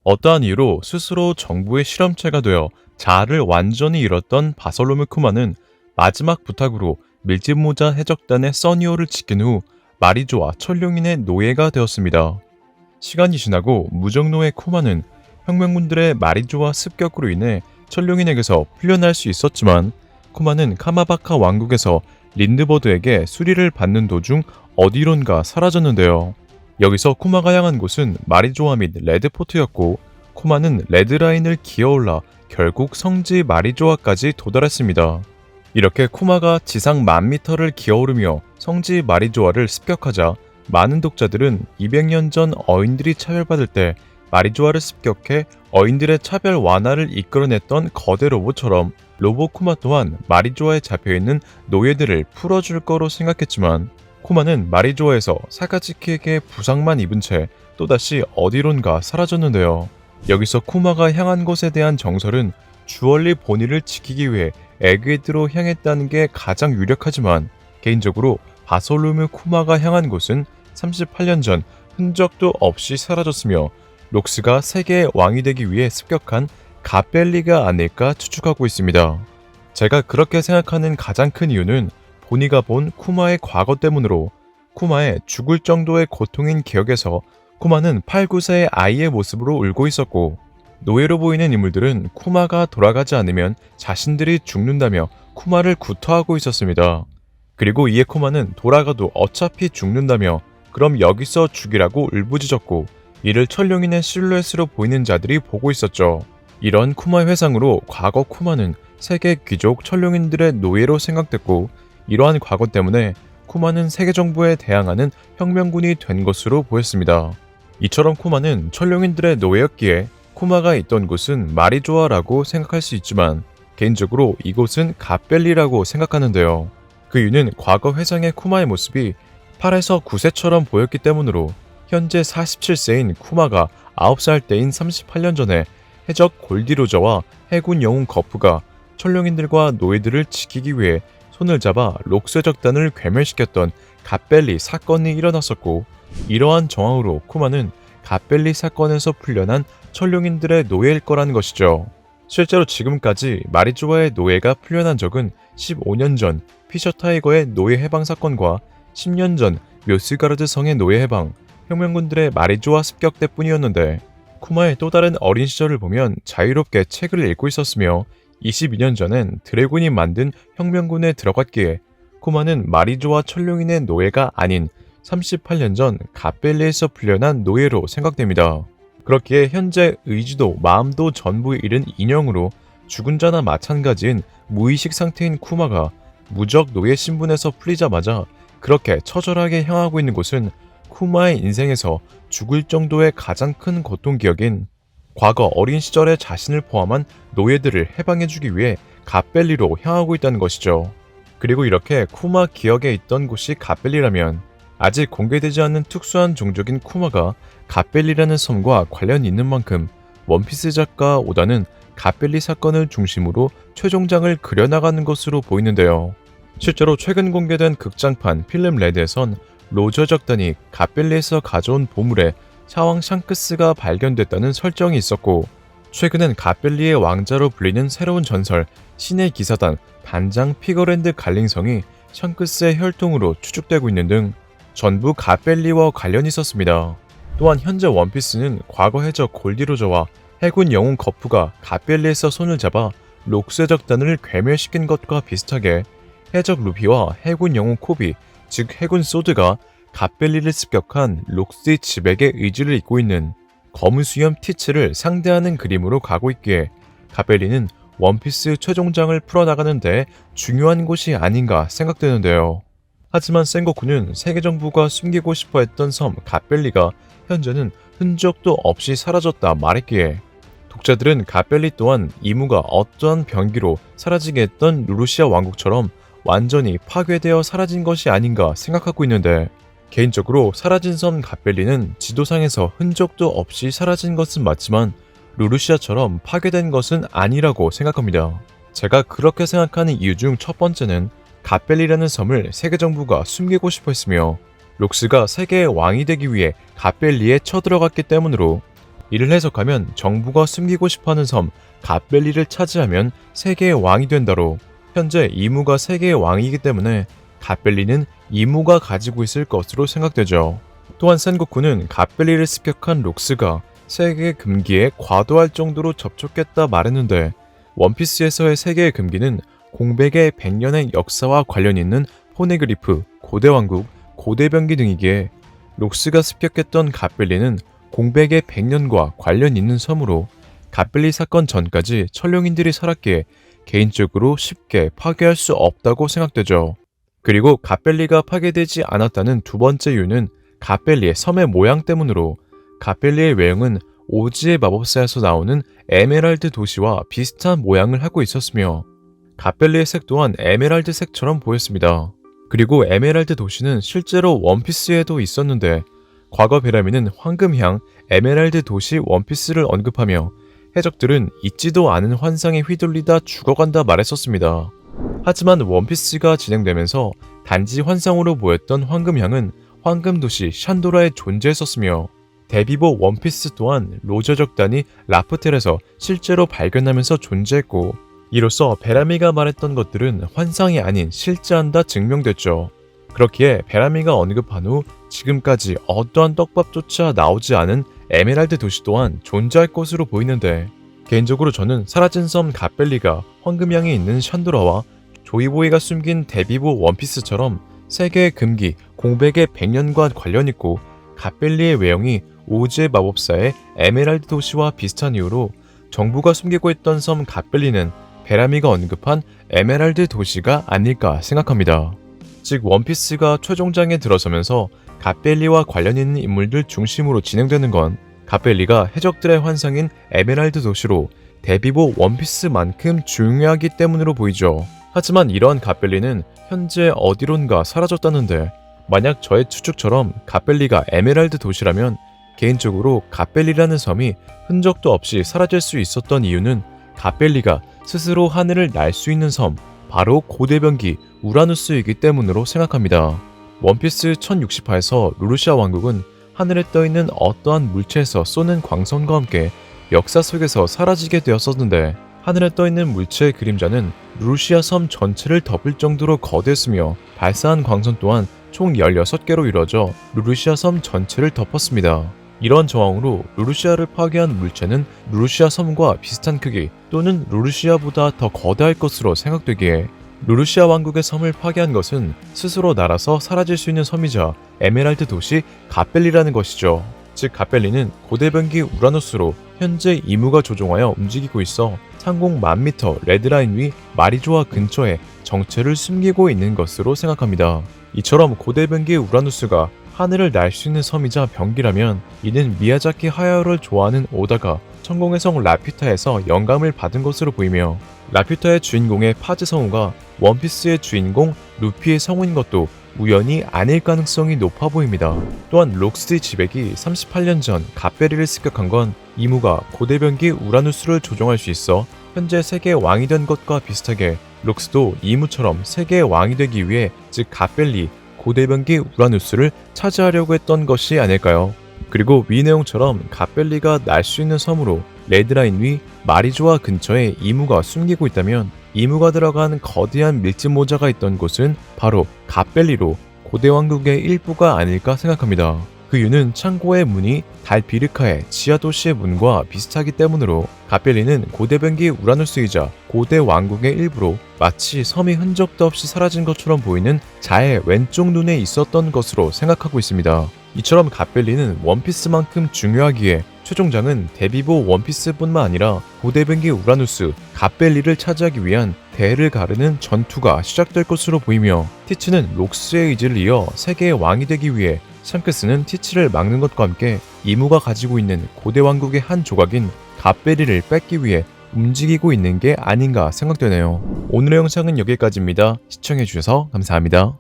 어떠한 이유로 스스로 정부의 실험체가 되어 자아를 완전히 잃었던 바솔로뮤 쿠마는 마지막 부탁으로 밀짚모자 해적단의 써니오를 지킨 후 마리조아 천룡인의 노예가 되었습니다. 시간이 지나고 무적노예 쿠마는 혁명군들의 마리조아 습격으로 인해 천룡인에게서 풀려날 수 있었지만, 쿠마는 카마바카 왕국에서 린드버드에게 수리를 받는 도중 어디론가 사라졌는데요. 여기서 쿠마가 향한 곳은 마리조아 및 레드포트였고, 쿠마는 레드라인을 기어올라 결국 성지 마리조아까지 도달했습니다. 이렇게 쿠마가 지상 10,000m를 기어오르며 성지 마리조아를 습격하자 많은 독자들은 200년 전 어인들이 차별받을 때 마리조아를 습격해 어인들의 차별 완화를 이끌어냈던 거대 로봇처럼 로봇 쿠마 또한 마리조아에 잡혀있는 노예들을 풀어줄 거로 생각했지만, 쿠마는 마리조아에서 사카츠키에게 부상만 입은 채 또다시 어디론가 사라졌는데요. 여기서 쿠마가 향한 곳에 대한 정설은 주얼리 본위를 지키기 위해 에그헤드로 향했다는 게 가장 유력하지만, 개인적으로 바솔로뮤 쿠마가 향한 곳은 38년 전 흔적도 없이 사라졌으며 록스가 세계의 왕이 되기 위해 습격한 가벨리가 아닐까 추측하고 있습니다. 제가 그렇게 생각하는 가장 큰 이유는 보니가 본 쿠마의 과거 때문으로, 쿠마의 죽을 정도의 고통인 기억에서 쿠마는 8, 9세의 아이의 모습으로 울고 있었고, 노예로 보이는 인물들은 쿠마가 돌아가지 않으면 자신들이 죽는다며 쿠마를 구토하고 있었습니다. 그리고 이에 쿠마는 돌아가도 어차피 죽는다며 그럼 여기서 죽이라고 울부짖었고, 이를 천룡인의 실루엣으로 보이는 자들이 보고 있었죠. 이런 쿠마의 회상으로 과거 쿠마는 세계 귀족 천룡인들의 노예로 생각됐고, 이러한 과거 때문에 쿠마는 세계 정부에 대항하는 혁명군이 된 것으로 보였습니다. 이처럼 쿠마는 천룡인들의 노예였기에 쿠마가 있던 곳은 마리조아라고 생각할 수 있지만, 개인적으로 이곳은 갓벨리라고 생각하는데요. 그 이유는 과거 회상의 쿠마의 모습이 8에서 9세처럼 보였기 때문으로, 현재 47세인 쿠마가 9살 때인 38년 전에 해적 골디로저와 해군 영웅 거프가 천룡인들과 노예들을 지키기 위해 손을 잡아 록스 해적단을 괴멸시켰던 갓벨리 사건이 일어났었고, 이러한 정황으로 쿠마는 갓벨리 사건에서 풀려난 천룡인들의 노예일 거라는 것이죠. 실제로 지금까지 마리조아의 노예가 풀려난 적은 15년 전 피셔 타이거의 노예 해방 사건과 10년 전 묘스가르드 성의 노예 해방, 혁명군들의 마리조아 습격 때뿐이었는데, 쿠마의 또 다른 어린 시절을 보면 자유롭게 책을 읽고 있었으며 22년 전엔 드래곤이 만든 혁명군에 들어갔기에 쿠마는 마리조아 천룡인의 노예가 아닌 38년 전 갓벨리에서 풀려난 노예로 생각됩니다. 그렇기에 현재 의지도 마음도 전부 잃은 인형으로 죽은 자나 마찬가지인 무의식 상태인 쿠마가 무적 노예 신분에서 풀리자마자 그렇게 처절하게 향하고 있는 곳은 쿠마의 인생에서 죽을 정도의 가장 큰 고통 기억인 과거 어린 시절의 자신을 포함한 노예들을 해방해주기 위해 갓벨리로 향하고 있다는 것이죠. 그리고 이렇게 쿠마 기억에 있던 곳이 갓벨리라면, 아직 공개되지 않는 특수한 종족인 쿠마가 갓벨리라는 섬과 관련이 있는 만큼 원피스 작가 오다는 갓벨리 사건을 중심으로 최종장을 그려나가는 것으로 보이는데요. 실제로 최근 공개된 극장판 필름 레드에선 로저 적단이 갓벨리에서 가져온 보물에 샤왕 샹크스가 발견됐다는 설정이 있었고, 최근엔 갓벨리의 왕자로 불리는 새로운 전설 신의 기사단 반장 피거랜드 갈링성이 샹크스의 혈통으로 추측되고 있는 등 전부 갓벨리와 관련이 있었습니다. 또한 현재 원피스는 과거 해적 골디로저와 해군 영웅 거프가 갓벨리에서 손을 잡아 록스 해적단을 괴멸시킨 것과 비슷하게 해적 루피와 해군 영웅 코비, 즉 해군 소드가 갓벨리를 습격한 록스의 지백의 의지를 잇고 있는 검은 수염 티츠를 상대하는 그림으로 가고 있기에 갓벨리는 원피스 최종장을 풀어나가는 데 중요한 곳이 아닌가 생각되는데요. 하지만 센고쿠는 세계 정부가 숨기고 싶어 했던 섬 갓벨리가 현재는 흔적도 없이 사라졌다 말했기에, 독자들은 갓벨리 또한 이무가 어떠한 병기로 사라지게 했던 루루시아 왕국처럼 완전히 파괴되어 사라진 것이 아닌가 생각하고 있는데, 개인적으로 사라진 섬 갓벨리는 지도상에서 흔적도 없이 사라진 것은 맞지만 루루시아처럼 파괴된 것은 아니라고 생각합니다. 제가 그렇게 생각하는 이유 중 첫 번째는 갓벨리라는 섬을 세계 정부가 숨기고 싶어 했으며, 록스가 세계의 왕이 되기 위해 갓벨리에 쳐들어갔기 때문으로, 이를 해석하면 정부가 숨기고 싶어하는 섬 갓벨리를 차지하면 세계의 왕이 된다로, 현재 이무가 세계의 왕이기 때문에 갓벨리는 이무가 가지고 있을 것으로 생각되죠. 또한 센고쿠는 갓벨리를 습격한 록스가 세계의 금기에 과도할 정도로 접촉했다 말했는데, 원피스에서의 세계의 금기는 공백의 100년의 역사와 관련 있는 포네그리프, 고대왕국, 고대병기 등이기에 록스가 습격했던 갓벨리는 공백의 100년과 관련 있는 섬으로 갓벨리 사건 전까지 천룡인들이 살았기에 개인적으로 쉽게 파괴할 수 없다고 생각되죠. 그리고 갓벨리가 파괴되지 않았다는 두 번째 이유는 갓벨리의 섬의 모양 때문으로, 갓벨리의 외형은 오즈의 마법사에서 나오는 에메랄드 도시와 비슷한 모양을 하고 있었으며 갓벨리의 색 또한 에메랄드 색처럼 보였습니다. 그리고 에메랄드 도시는 실제로 원피스에도 있었는데, 과거 베라미는 황금향 에메랄드 도시 원피스를 언급하며 해적들은 잊지도 않은 환상에 휘둘리다 죽어간다 말했었습니다. 하지만 원피스가 진행되면서 단지 환상으로 보였던 황금향은 황금도시 샨도라에 존재했었으며, 데비보 원피스 또한 로저 적단이 라프텔에서 실제로 발견하면서 존재했고, 이로써 베라미가 말했던 것들은 환상이 아닌 실제한다 증명됐죠. 그렇기에 베라미가 언급한 후 지금까지 어떠한 떡밥조차 나오지 않은 에메랄드 도시 또한 존재할 것으로 보이는데, 개인적으로 저는 사라진 섬 갓벨리가 황금향에 있는 샨도라와 조이보이가 숨긴 데비보 원피스처럼 세계의 금기, 공백의 100년과 관련 있고 갓벨리의 외형이 오즈의 마법사의 에메랄드 도시와 비슷한 이유로 정부가 숨기고 있던 섬 갓벨리는 베라미가 언급한 에메랄드 도시가 아닐까 생각합니다. 즉 원피스가 최종장에 들어서면서 갓벨리와 관련 있는 인물들 중심으로 진행되는 건 갓벨리가 해적들의 환상인 에메랄드 도시로 데비보 원피스만큼 중요하기 때문으로 보이죠. 하지만 이러한 갓벨리는 현재 어디론가 사라졌다는데, 만약 저의 추측처럼 갓벨리가 에메랄드 도시라면 개인적으로 갓벨리라는 섬이 흔적도 없이 사라질 수 있었던 이유는 갓벨리가 스스로 하늘을 날 수 있는 섬, 바로 고대병기 우라누스이기 때문으로 생각합니다. 원피스 1060화에서 루루시아 왕국은 하늘에 떠있는 어떠한 물체에서 쏘는 광선과 함께 역사 속에서 사라지게 되었었는데, 하늘에 떠있는 물체의 그림자는 루루시아 섬 전체를 덮을 정도로 거대했으며 발사한 광선 또한 총 16개로 이루어져 루루시아 섬 전체를 덮었습니다. 이런 정황으로 루루시아를 파괴한 물체는 루루시아 섬과 비슷한 크기 또는 루루시아보다 더 거대할 것으로 생각되기에, 루루시아 왕국의 섬을 파괴한 것은 스스로 날아서 사라질 수 있는 섬이자 에메랄드 도시 갓벨리라는 것이죠. 즉 갓벨리는 고대병기 우라누스로 현재 이무가 조종하여 움직이고 있어 상공 10,000m 레드라인 위 마리조아 근처에 정체를 숨기고 있는 것으로 생각합니다. 이처럼 고대병기 우라누스가 하늘을 날 수 있는 섬이자 병기라면, 이는 미야자키 하야오를 좋아하는 오다가 천공의 성 라퓨타에서 영감을 받은 것으로 보이며, 라퓨타의 주인공의 파즈 성우가 원피스의 주인공 루피의 성우인 것도 우연이 아닐 가능성이 높아 보입니다. 또한 록스의 지백이 38년 전 갓벨리를 습격한 건 이무가 고대병기 우라누스를 조종할 수 있어 현재 세계의 왕이 된 것과 비슷하게 록스도 이무처럼 세계의 왕이 되기 위해, 즉 갓벨리, 고대병기 우라누스를 차지하려고 했던 것이 아닐까요? 그리고 위 내용처럼 갓벨리가 날 수 있는 섬으로 레드라인 위 마리조아 근처에 이무가 숨기고 있다면, 이무가 들어간 거대한 밀짚 모자가 있던 곳은 바로 갓벨리로 고대왕국의 일부가 아닐까 생각합니다. 그 이유는 창고의 문이 달 비르카의 지하도시의 문과 비슷하기 때문으로 갓벨리는 고대병기 우라누스이자 고대왕국의 일부로 마치 섬이 흔적도 없이 사라진 것처럼 보이는 자의 왼쪽 눈에 있었던 것으로 생각하고 있습니다. 이처럼 갓벨리는 원피스만큼 중요하기에 최종장은 데비보 원피스뿐만 아니라 고대병기 우라누스, 갓벨리를 차지하기 위한 대를 가르는 전투가 시작될 것으로 보이며, 티츠는 록스의 의지를 이어 세계의 왕이 되기 위해 샹크스는 티츠를 막는 것과 함께 이무가 가지고 있는 고대왕국의 한 조각인 갓벨리를 뺏기 위해 움직이고 있는 게 아닌가 생각되네요. 오늘의 영상은 여기까지입니다. 시청해주셔서 감사합니다.